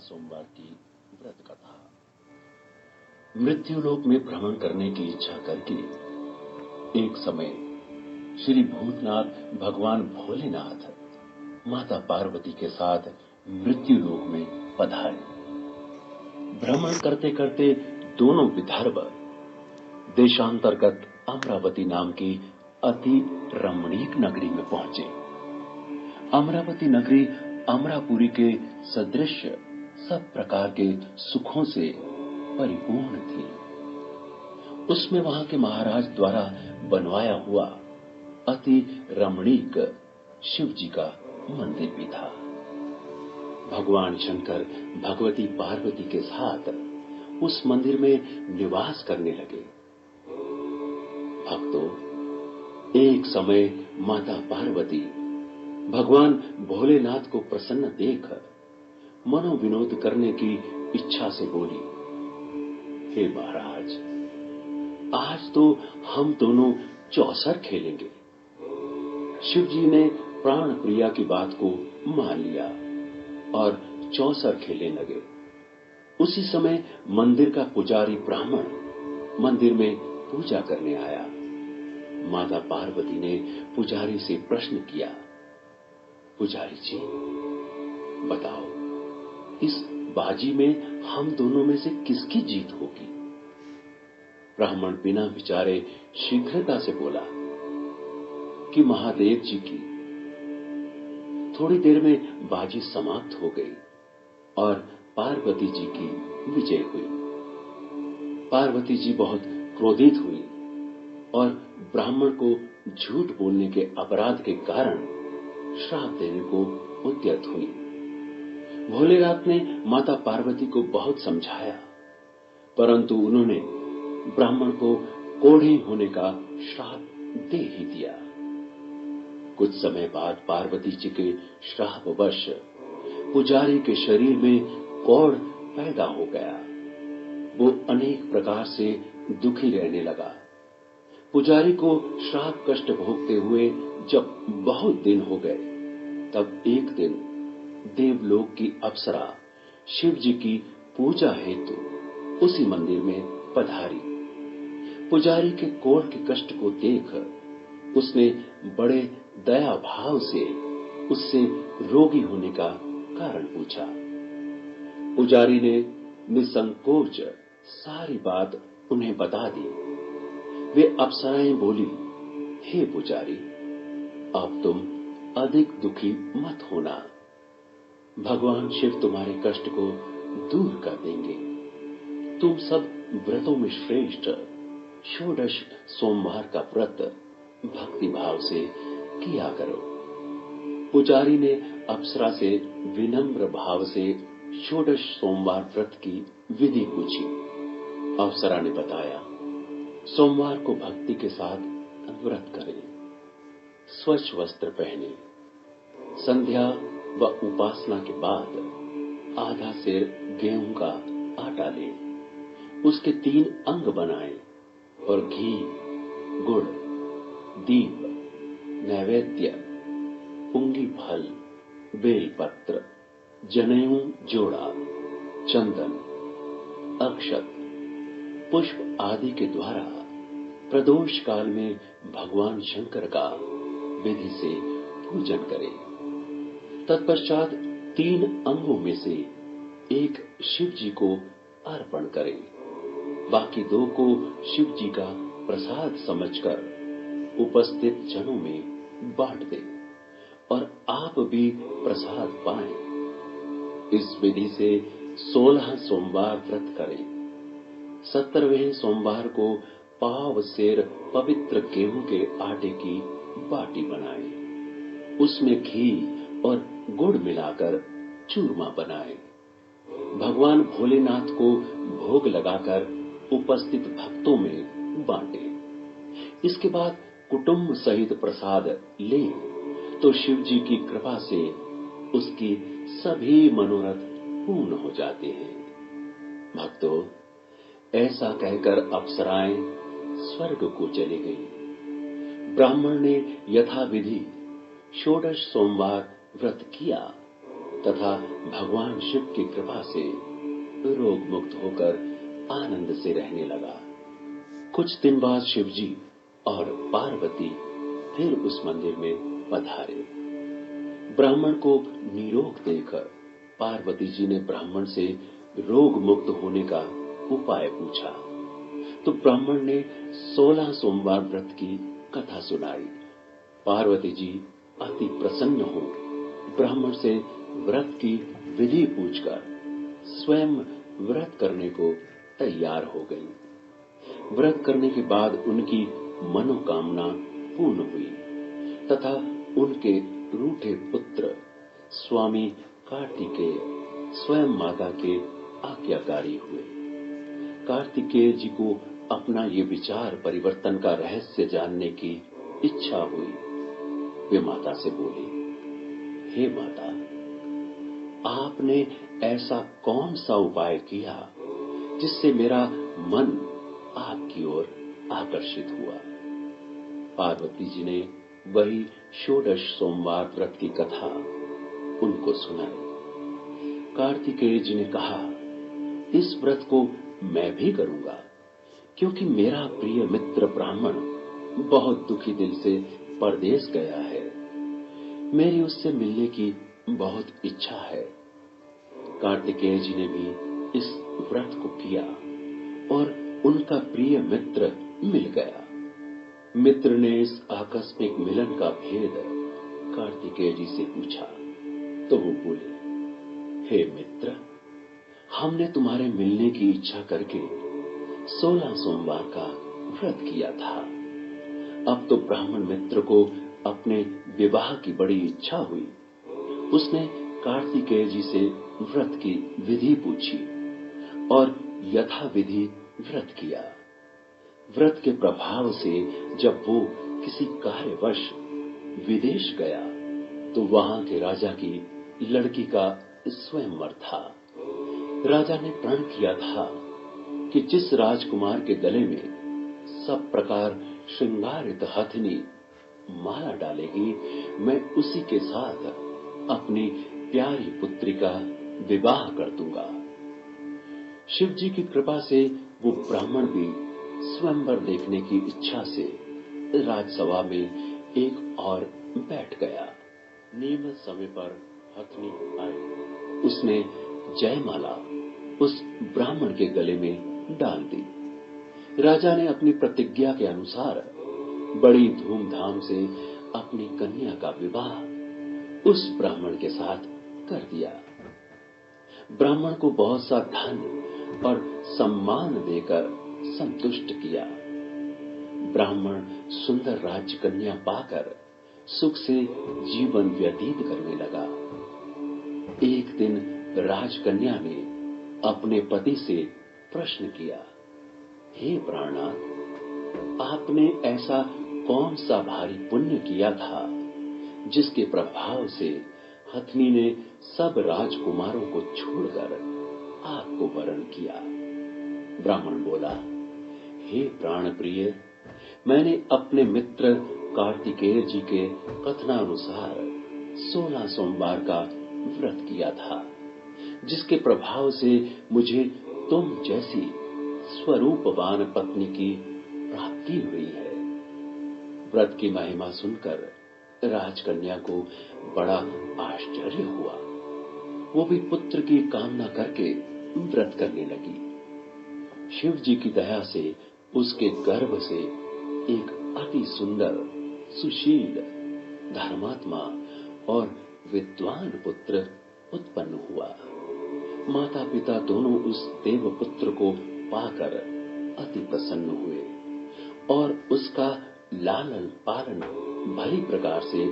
सोमवार की व्रत कथा। मृत्युलोक में भ्रमण करने की इच्छा करके एक समय श्री भूतनाथ भगवान भोलेनाथ माता पार्वती के साथ मृत्युलोक में पधारे। भ्रमण करते करते दोनों विदर्भ देशांतर्गत अमरावती नाम की अति रमणीक नगरी में पहुंचे। अमरावती नगरी अमरापुरी के सदृश सब प्रकार के सुखों से परिपूर्ण थी। उसमें वहां के महाराज द्वारा बनवाया हुआ अति रमणीक शिव जी का मंदिर भी था। भगवान शंकर भगवती पार्वती के साथ उस मंदिर में निवास करने लगे। भक्तों, एक समय माता पार्वती भगवान भोलेनाथ को प्रसन्न देख मनोविनोद करने की इच्छा से बोली, हे महाराज, आज तो हम दोनों चौसर खेलेंगे। शिव जी ने प्राण प्रिया की बात को मान लिया और चौसर खेलने लगे। उसी समय मंदिर का पुजारी ब्राह्मण मंदिर में पूजा करने आया। माता पार्वती ने पुजारी से प्रश्न किया, पुजारी जी, बताओ, इस बाजी में हम दोनों में से किसकी जीत होगी? ब्राह्मण बिना विचारे शीघ्रता से बोला कि महादेव जी की। थोड़ी देर में बाजी समाप्त हो गई और पार्वती जी की विजय हुई। पार्वती जी बहुत क्रोधित हुई और ब्राह्मण को झूठ बोलने के अपराध के कारण श्राप देने को उद्यत हुई। भोलेनाथ ने माता पार्वती को बहुत समझाया, परंतु उन्होंने ब्राह्मण को कोढ़ी होने का श्राप दे ही दिया। कुछ समय बाद पार्वती जी के श्रापवश पुजारी के शरीर में कोढ़ पैदा हो गया। वो अनेक प्रकार से दुखी रहने लगा। पुजारी को श्राप कष्ट भोगते हुए जब बहुत दिन हो गए, तब एक दिन देवलोक की अप्सरा शिव जी की पूजा हेतु उसी मंदिर में पधारी। पुजारी के कोढ़ के कष्ट को देख उसने बड़े दया भाव से उससे रोगी होने का कारण पूछा। पुजारी ने निसंकोच सारी बात उन्हें बता दी। वे अप्सराएं बोली, हे पुजारी, अब तुम अधिक दुखी मत होना। भगवान शिव तुम्हारे कष्ट को दूर कर देंगे। तुम सब व्रतों में श्रेष्ठ षोडश सोमवार का व्रत भक्ति भाव से किया करो। पुजारी ने अप्सरा से विनम्र भाव से षोडश सोमवार व्रत की विधि पूछी। अप्सरा ने बताया, सोमवार को भक्ति के साथ व्रत करें, स्वच्छ वस्त्र पहने, संध्या व उपासना के बाद आधा सेर गेहूं का आटा लें, उसके 3 अंग बनाएं और घी, गुड़, दीप, नैवेद्य, पुंगी फल, बेलपत्र, जनेऊ जोड़ा, चंदन, अक्षत, पुष्प आदि के द्वारा प्रदोष काल में भगवान शंकर का विधि से पूजन करें। तत्पश्चात 3 अंगों में से एक शिव जी को अर्पण करें, बाकी 2 को शिव जी का प्रसाद समझकर उपस्थित जनों में बांट दें और आप भी प्रसाद पाएं। इस विधि से 16 सोमवार व्रत करें। 17वें सोमवार को पाव सेर पवित्र गेहूं के आटे की बाटी बनाएं, उसमें घी और गुड़ मिलाकर चूरमा बनाएं। भगवान भोलेनाथ को भोग लगाकर उपस्थित भक्तों में बांटें। इसके बाद कुटुंब सहित प्रसाद लें तो शिव जी की कृपा से उसकी सभी मनोरथ पूर्ण हो जाते हैं। भक्तों, ऐसा कहकर अप्सराएं स्वर्ग को चली गई। ब्राह्मण ने यथाविधि षोडश सोमवार व्रत किया तथा भगवान शिव की कृपा से रोग मुक्त होकर आनंद से रहने लगा। कुछ दिन बाद शिवजी और पार्वती फिर उस मंदिर में पधारे। ब्राह्मण को निरोग देखकर पार्वती जी ने ब्राह्मण से रोग मुक्त होने का उपाय पूछा, तो ब्राह्मण ने 16 सोमवार व्रत की कथा सुनाई। पार्वती जी अति प्रसन्न हो ब्राह्मण से व्रत की विधि पूछकर स्वयं व्रत करने को तैयार हो गई। व्रत करने के बाद उनकी मनोकामना पूर्ण हुई तथा उनके रूठे पुत्र स्वामी कार्तिकेय स्वयं माता के आज्ञाकारी हुए। कार्तिकेय जी को अपना ये विचार परिवर्तन का रहस्य जानने की इच्छा हुई। वे माता से बोले, हे माता, आपने ऐसा कौन सा उपाय किया जिससे मेरा मन आपकी ओर आकर्षित हुआ। पार्वती जी ने वही 16 सोमवार व्रत की कथा उनको सुनाई। कार्तिकेय जी ने कहा, इस व्रत को मैं भी करूंगा, क्योंकि मेरा प्रिय मित्र ब्राह्मण बहुत दुखी दिल से परदेश गया है। मेरी उससे मिलने की बहुत इच्छा है। कार्तिकेय जी ने भी इस व्रत को किया और उनका प्रिय मित्र मिल गया। मित्र ने इस आकस्मिक मिलन का भेद कार्तिकेय जी से पूछा, तो वो बोले, हे मित्र, हमने तुम्हारे मिलने की इच्छा करके 16 सोमवार का व्रत किया था। अब तो ब्राह्मण मित्र को अपने विवाह की बड़ी इच्छा हुई। उसने कार्तिकेय जी से व्रत की विधि पूछी और यथाविधि व्रत किया। व्रत के प्रभाव से जब वो किसी कार्यवश विदेश गया तो वहां के राजा की लड़की का स्वयंवर था। राजा ने प्रण किया था कि जिस राजकुमार के गले में सब प्रकार श्रृंगारित हथनी माला डालेगी, मैं उसी के साथ अपनी प्यारी पुत्री का विवाह कर दूंगा। शिव जी की कृपा से वो ब्राह्मण भी स्वयंवर देखने की इच्छा से राजसभा में एक और बैठ गया। नियमित समय पर हथनी आई। उसने जयमाला उस ब्राह्मण के गले में डाल दी। राजा ने अपनी प्रतिज्ञा के अनुसार बड़ी धूमधाम से अपनी कन्या का विवाह उस ब्राह्मण के साथ कर दिया। ब्राह्मण को बहुत सा धन और सम्मान देकर संतुष्ट किया। ब्राह्मण सुंदर राज्य कन्या पाकर सुख से जीवन व्यतीत करने लगा। एक दिन राजकन्या ने अपने पति से प्रश्न किया, हे प्राणनाथ, आपने ऐसा कौन सा भारी पुण्य किया था जिसके प्रभाव से हथनी ने सब राजकुमारों को छोड़कर आपको वरण किया। ब्राह्मण बोला, हे प्राण प्रिय, मैंने अपने मित्र कार्तिकेय जी के कथनानुसार 16 सोमवार का व्रत किया था, जिसके प्रभाव से मुझे तुम जैसी स्वरूपवान पत्नी की प्राप्ति हुई है। व्रत की महिमा सुनकर राजकन्या को बड़ा आश्चर्य हुआ। वो भी पुत्र की कामना करके व्रत करने लगी। शिव जी की दया से उसके गर्भ से एक अति सुंदर, सुशील, धर्मात्मा और विद्वान पुत्र उत्पन्न हुआ। माता पिता दोनों उस देव पुत्र को पाकर अति प्रसन्न हुए और उसका लालन पालन भली प्रकार से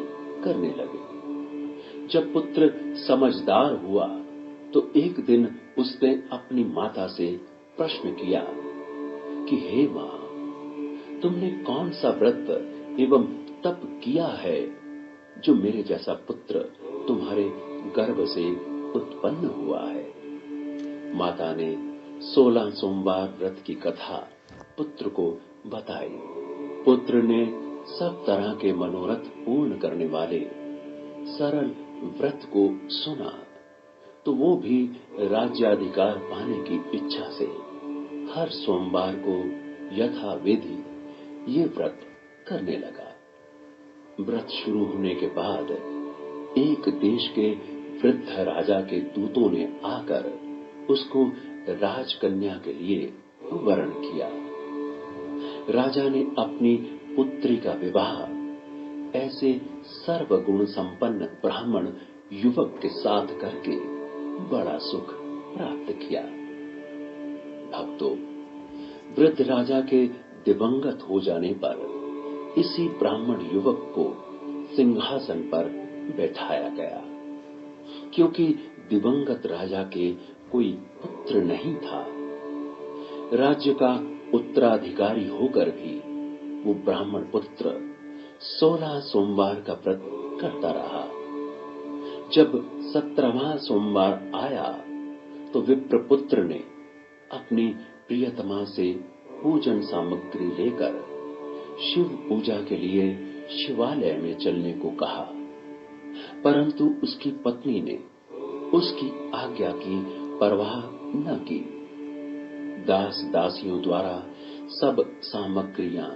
करने लगे। जब पुत्र समझदार हुआ तो एक दिन उसने अपनी माता से प्रश्न किया कि हे मां, तुमने कौन सा व्रत एवं तप किया है जो मेरे जैसा पुत्र तुम्हारे गर्भ से उत्पन्न हुआ है। माता ने 16 सोमवार व्रत की कथा पुत्र को बताई। पुत्र ने सब तरह के मनोरथ पूर्ण करने वाले सरल व्रत को सुना तो वो भी राज्याधिकार पाने की इच्छा से हर सोमवार को यथाविधि ये व्रत करने लगा। व्रत शुरू होने के बाद एक देश के वृद्ध राजा के दूतों ने आकर उसको राजकन्या के लिए वरण किया। राजा ने अपनी पुत्री का विवाह ऐसे सर्वगुण संपन्न ब्राह्मण युवक के साथ करके बड़ा सुख प्राप्त किया। भक्तों, वृद्ध राजा के दिवंगत हो जाने पर इसी ब्राह्मण युवक को सिंहासन पर बैठाया गया। क्योंकि दिवंगत राजा के कोई पुत्र नहीं था, राज्य का उत्तराधिकारी होकर भी वो ब्राह्मण पुत्र 16 सोमवार का व्रत करता रहा। जब 17वां सोमवार आया तो विप्रपुत्र ने अपनी प्रियतमा से पूजन सामग्री लेकर शिव पूजा के लिए शिवालय में चलने को कहा, परंतु उसकी पत्नी ने उसकी आज्ञा की परवाह न की। दास दासियों द्वारा सब सामग्रियां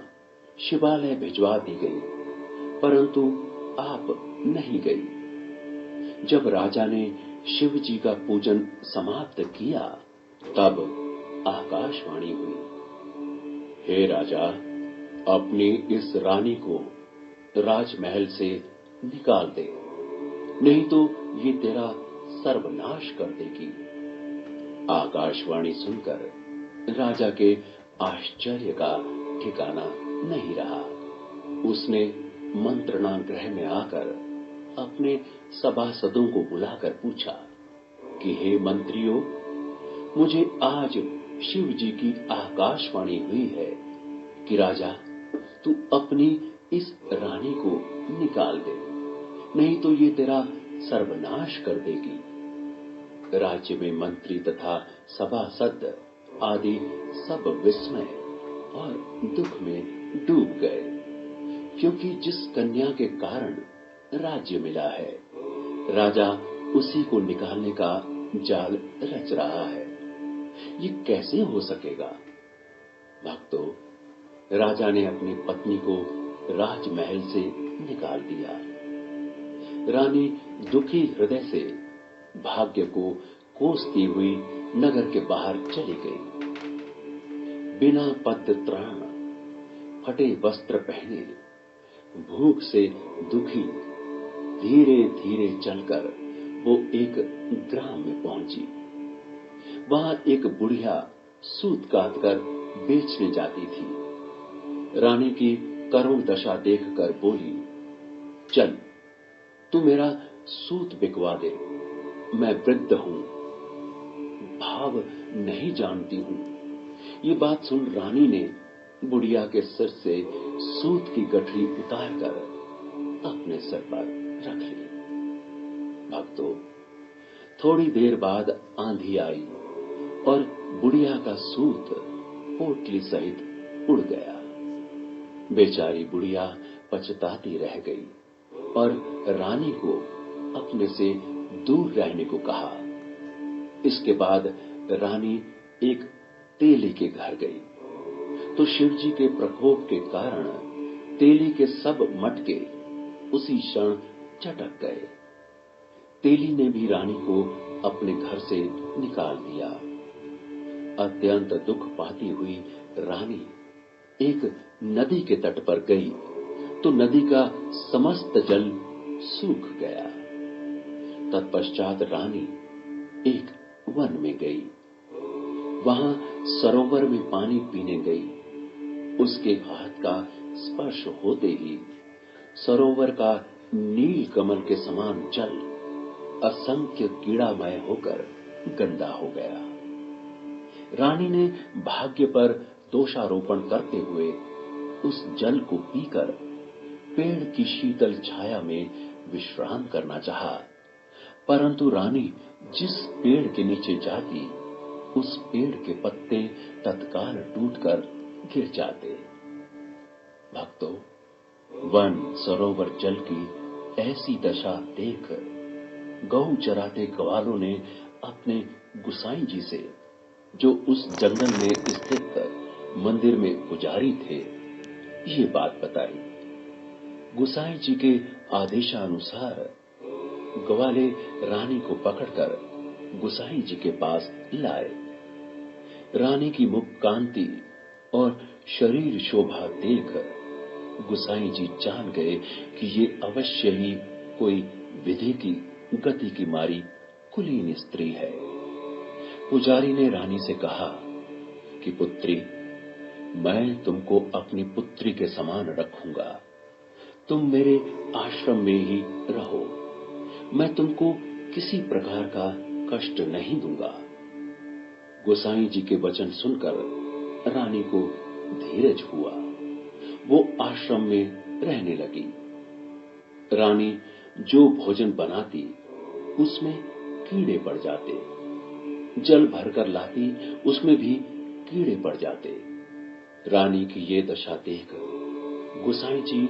शिवालय भिजवा दी गई, परंतु आप नहीं गई। जब राजा ने शिव जी का पूजन समाप्त किया तब आकाशवाणी हुई, हे राजा, अपनी इस रानी को राजमहल से निकाल दे, नहीं तो ये तेरा सर्वनाश कर देगी। आकाशवाणी सुनकर राजा के आश्चर्य का ठिकाना नहीं रहा। उसने मंत्रणा गृह में आकर अपने सभासदों को बुलाकर पूछा कि हे मंत्रियों, मुझे आज शिव जी की आकाशवाणी हुई है कि राजा, तू अपनी इस रानी को निकाल दे, नहीं तो ये तेरा सर्वनाश कर देगी। राज्य में मंत्री तथा सभासद आदि सब विस्मय और दुख में डूब गए, क्योंकि जिस कन्या के कारण राज्य मिला है, राजा उसी को निकालने का जाल रच रहा है। ये कैसे हो सकेगा? भक्तों, राजा ने अपनी पत्नी को राजमहल से निकाल दिया। रानी दुखी हृदय से भाग्य को कोसती हुई नगर के बाहर चली गई। बिना पद्य त्राण, फटे वस्त्र पहने, भूख से दुखी धीरे धीरे चलकर वो एक ग्राम में पहुंची। वहां एक बुढ़िया सूत काटकर बेचने जाती थी। रानी की करुण दशा देखकर बोली, चल, तू मेरा सूत बिकवा दे, मैं वृद्ध हूं, भाव नहीं जानती हूं। ये बात सुन रानी ने बुढ़िया के सिर से सूत की गठरी उतारकर अपने सिर पर रख ली। भक्तों, थोड़ी देर बाद आंधी आई और बुढ़िया का सूत पोटली सहित उड़ गया। बेचारी बुढ़िया पछताती रह गई और रानी को अपने से दूर रहने को कहा। इसके बाद रानी एक तेली के घर गई तो शिवजी के प्रकोप के कारण तेली के सब मटके उसी क्षण चटक गए। तेली ने भी रानी को अपने घर से निकाल दिया। अत्यंत दुख पाती हुई रानी एक नदी के तट पर गई तो नदी का समस्त जल सूख गया। तत्पश्चात रानी एक वन में गई। वहां सरोवर में पानी पीने गई। उसके हाथ का स्पर्श होते ही सरोवर का नील कमल के समान जल असंख्य कीड़ामय होकर गंदा हो गया। रानी ने भाग्य पर दोषारोपण करते हुए उस जल को पीकर पेड़ की शीतल छाया में विश्राम करना चाहा, परंतु रानी जिस पेड़ के नीचे जाती उस पेड़ के पत्ते तत्काल टूटकर गिर जाते। भक्तों, वन सरोवर जल की ऐसी दशा देख गौ चराते ग्वालों ने अपने गुसाई जी से, जो उस जंगल में स्थित मंदिर में पुजारी थे, ये बात बताई। गुसाई जी के आदेशानुसार ग्वाले रानी को पकड़कर गुसाई जी के पास लाए। रानी की मुख कांति और शरीर शोभा देख गुसाई जी जान गए कि ये अवश्य ही कोई विधि की गति की मारी कुलीन स्त्री है। पुजारी ने रानी से कहा कि पुत्री, मैं तुमको अपनी पुत्री के समान रखूंगा। तुम मेरे आश्रम में ही रहो। मैं तुमको किसी प्रकार का कष्ट नहीं दूंगा। गोसाई जी के वचन सुनकर रानी को धीरज हुआ। वो आश्रम में रहने लगी। रानी जो भोजन बनाती उसमें कीड़े पड़ जाते, जल भरकर लाती उसमें भी कीड़े पड़ जाते। रानी की ये दशा देख गोसाई जी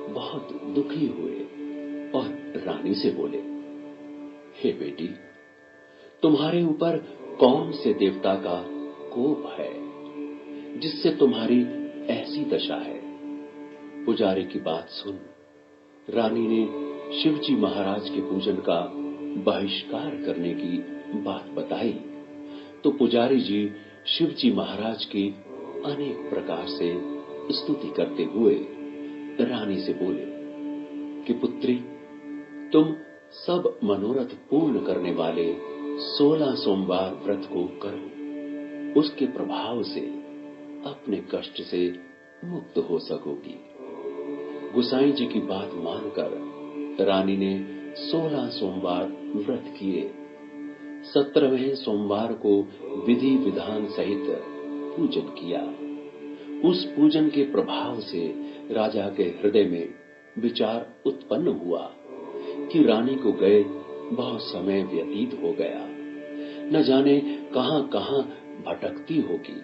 बहुत दुखी हुए और रानी से बोले, हे बेटी, तुम्हारे ऊपर कौन से देवता का कोप है जिससे तुम्हारी ऐसी दशा है? पुजारी की बात सुन रानी ने शिवजी महाराज के पूजन का बहिष्कार करने की बात बताई तो पुजारी जी शिवजी महाराज की अनेक प्रकार से स्तुति करते हुए रानी से बोले कि पुत्री, तुम सब मनोरथ पूर्ण करने वाले 16 सोमवार व्रत को करो। उसके प्रभाव से अपने कष्ट से मुक्त हो सकोगी। गुसाई जी की बात मानकर रानी ने 16 सोमवार व्रत किए। 17वें सोमवार को विधि विधान सहित पूजन किया। उस पूजन के प्रभाव से राजा के हृदय में विचार उत्पन्न हुआ कि रानी को गए बहुत समय व्यतीत हो गया, न जाने कहां कहां भटकती होगी,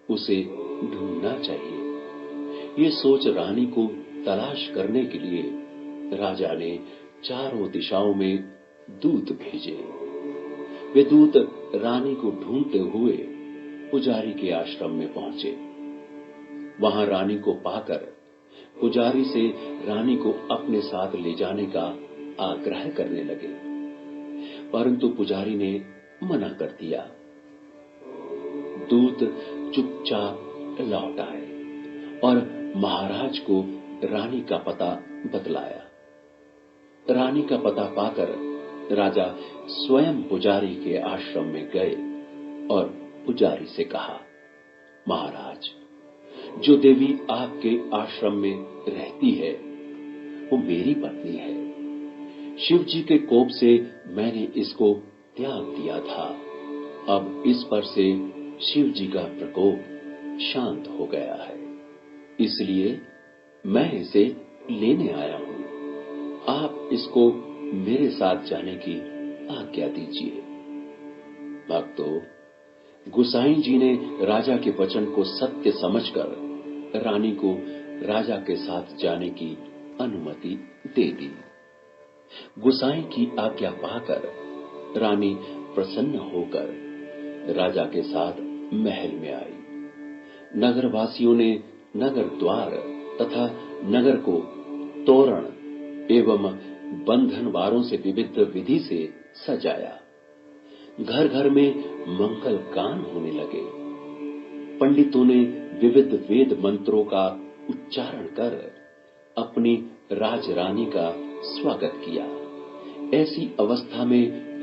उसे ढूंढना चाहिए। ये सोच रानी को तलाश करने के लिए राजा ने चारों दिशाओं में दूत भेजे। वे दूत रानी को ढूंढते हुए पुजारी के आश्रम में पहुंचे। वहां रानी को पाकर पुजारी से रानी को अपने साथ ले जाने का आग्रह करने लगे, परंतु पुजारी ने मना कर दिया। दूत चुपचाप लौट आए और महाराज को रानी का पता बतलाया। रानी का पता पाकर राजा स्वयं पुजारी के आश्रम में गए और पुजारी से कहा, महाराज, जो देवी आपके आश्रम में रहती है वो मेरी पत्नी है। शिव जी के कोप से मैंने इसको त्याग दिया था। अब इस पर से शिव जी का प्रकोप शांत हो गया है, इसलिए मैं इसे लेने आया हूं। आप इसको मेरे साथ जाने की आज्ञा दीजिए। भक्तों, गुसाई जी ने राजा के वचन को सत्य समझकर रानी को राजा के साथ जाने की अनुमति दे दी। गुसाई की आज्ञा पाकर रानी प्रसन्न होकर राजा के साथ महल में आई। नगरवासियों ने नगर द्वार तथा नगर को तोरण एवं बंधनवारों से विविध विधि से सजाया। घर घर में मंगल गान होने लगे। पंडितों ने विविध वेद मंत्रों का उच्चारण कर अपनी राजरानी का स्वागत किया। ऐसी अवस्था में